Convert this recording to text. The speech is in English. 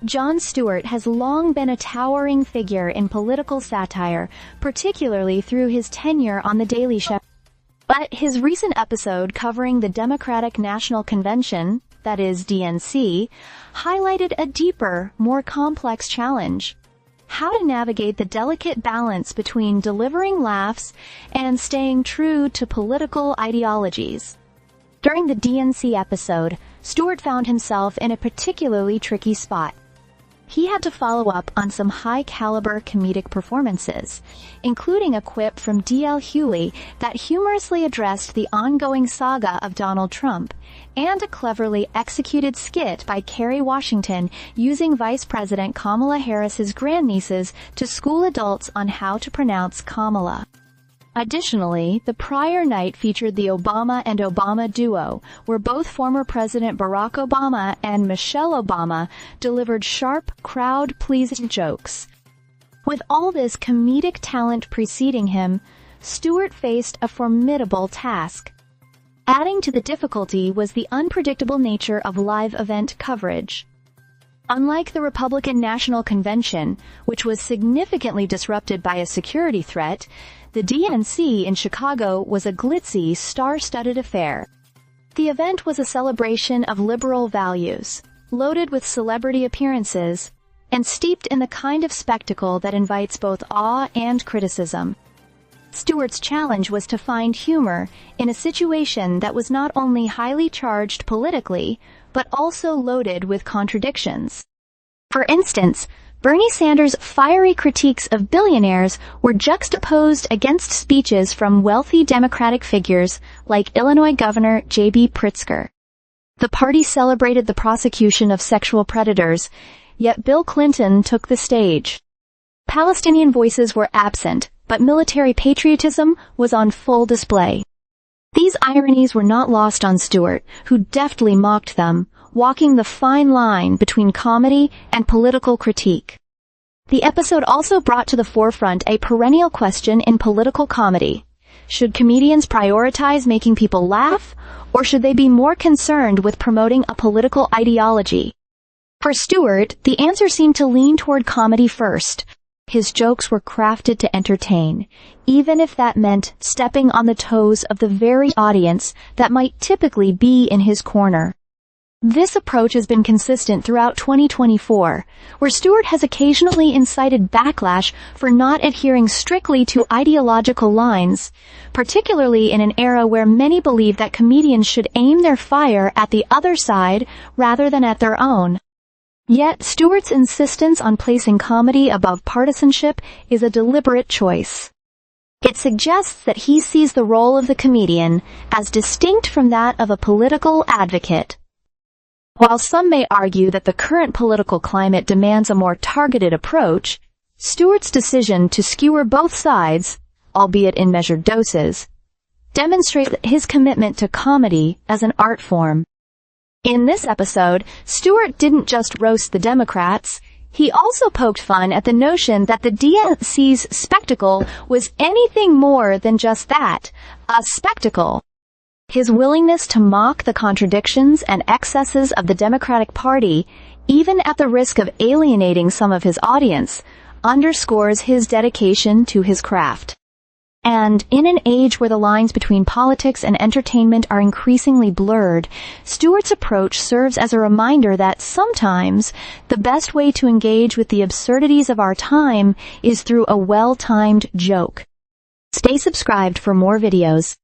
Jon Stewart has long been a towering figure in political satire, particularly through his tenure on The Daily Show. But his recent episode covering the Democratic National Convention, that is DNC, highlighted a deeper, more complex challenge: how to navigate the delicate balance between delivering laughs and staying true to political ideologies. During the DNC episode, Stewart found himself in a particularly tricky spot. He had to follow up on some high-caliber comedic performances, including a quip from D.L. Hughley that humorously addressed the ongoing saga of Donald Trump, and a cleverly executed skit by Kerry Washington using Vice President Kamala Harris's grandnieces to school adults on how to pronounce Kamala. Additionally, the prior night featured the Obama and Obama duo, where both former President Barack Obama and Michelle Obama delivered sharp, crowd-pleasing jokes. With all this comedic talent preceding him, Stewart faced a formidable task. Adding to the difficulty was the unpredictable nature of live event coverage. Unlike the Republican National Convention, which was significantly disrupted by a security threat, the DNC in Chicago was a glitzy, star-studded affair. The event was a celebration of liberal values, loaded with celebrity appearances, and steeped in the kind of spectacle that invites both awe and criticism. Stewart's challenge was to find humor in a situation that was not only highly charged politically, but also loaded with contradictions. For instance, Bernie Sanders' fiery critiques of billionaires were juxtaposed against speeches from wealthy Democratic figures like Illinois Governor J.B. Pritzker. The party celebrated the prosecution of sexual predators, yet Bill Clinton took the stage. Palestinian voices were absent, but military patriotism was on full display. These ironies were not lost on Stewart, who deftly mocked them, walking the fine line between comedy and political critique. The episode also brought to the forefront a perennial question in political comedy. Should comedians prioritize making people laugh, or should they be more concerned with promoting a political ideology? For Stewart, the answer seemed to lean toward comedy first. His jokes were crafted to entertain, even if that meant stepping on the toes of the very audience that might typically be in his corner. This approach has been consistent throughout 2024, where Stewart has occasionally incited backlash for not adhering strictly to ideological lines, particularly in an era where many believe that comedians should aim their fire at the other side rather than at their own. Yet, Stewart's insistence on placing comedy above partisanship is a deliberate choice. It suggests that he sees the role of the comedian as distinct from that of a political advocate. While some may argue that the current political climate demands a more targeted approach, Stewart's decision to skewer both sides, albeit in measured doses, demonstrates his commitment to comedy as an art form. In this episode, Stewart didn't just roast the Democrats, he also poked fun at the notion that the DNC's spectacle was anything more than just that, a spectacle. His willingness to mock the contradictions and excesses of the Democratic Party, even at the risk of alienating some of his audience, underscores his dedication to his craft. And in an age where the lines between politics and entertainment are increasingly blurred, Stewart's approach serves as a reminder that sometimes the best way to engage with the absurdities of our time is through a well-timed joke. Stay subscribed for more videos.